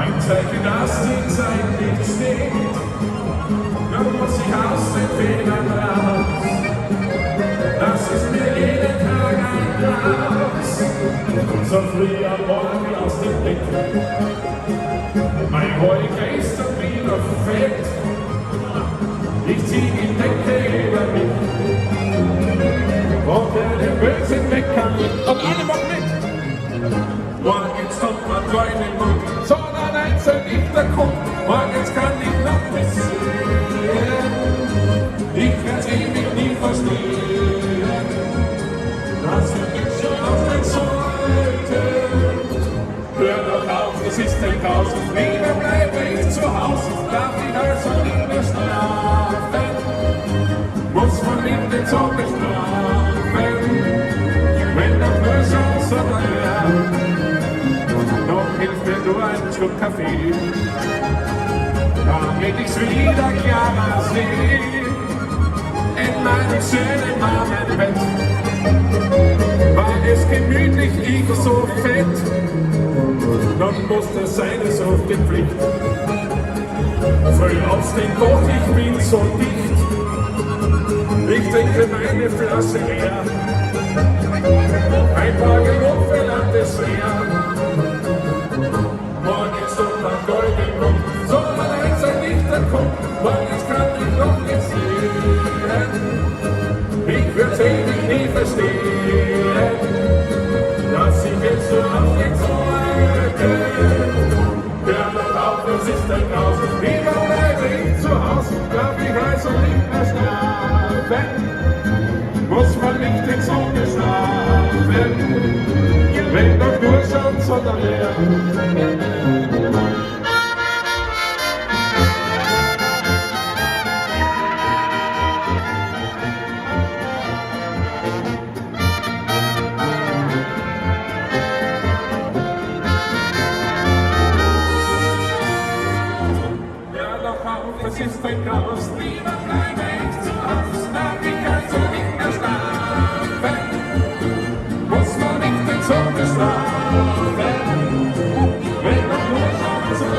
Ein Zeichen, dass die Zeit nicht steht, nun muss ich aus den Fehlern raus. Das ist mir jeden Tag ein Graus. So früh am Morgen aus dem Bett, mein Wolke ist und wieder fett. Ich zieh die Decke über mich und den bösen Wecker und alle machen mit. Morgens kommt man klein im Mund, sondern einzeln nicht der Grund. Morgens kann ich noch passieren, ich werd's ewig nie verstehen, dass ich jetzt schon aufhören sollte. Hör doch auf, es ist ein Chaos, lieber bleibe ich zu Hause, darf ich also nicht mehr schlafen, muss man mit den Zorn bestrafen, wenn doch nur Chance dabei. Noch hilft mir nur ein Schluck Kaffee, damit ich's wieder klarer sehe. In meinem schönen warmen Bett war es gemütlich, ich so fett. Dann muss das sein, es auf die Pflicht. Früh aufstehen, doch ich bin so dicht. Ich trinke meine Flasche leer. Ein paar Gerufe landet es schwer. Morgens um ein golden Mund, soll man eins ein Lichter kommt. Morgens kann ich noch nicht sehen. Ich würd's ewig nie verstehen, dass ich jetzt so aufgehen sollte. Hör doch auf, es ist ein Graus. Lieber bleibe ich zu Hause, darf ich also nicht mehr schlafen. Muss man nicht in Sonne schlafen, wenn doch nur schon so daher. Es ist ein Chaos, lieber bleibe ich zu Hause, darf ich also nicht mehr schlafen, muss man nicht in Sonne schlafen, wenn doch nur schon so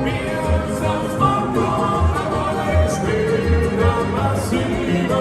Mir ist auf Morgen, aber ich spüre, was über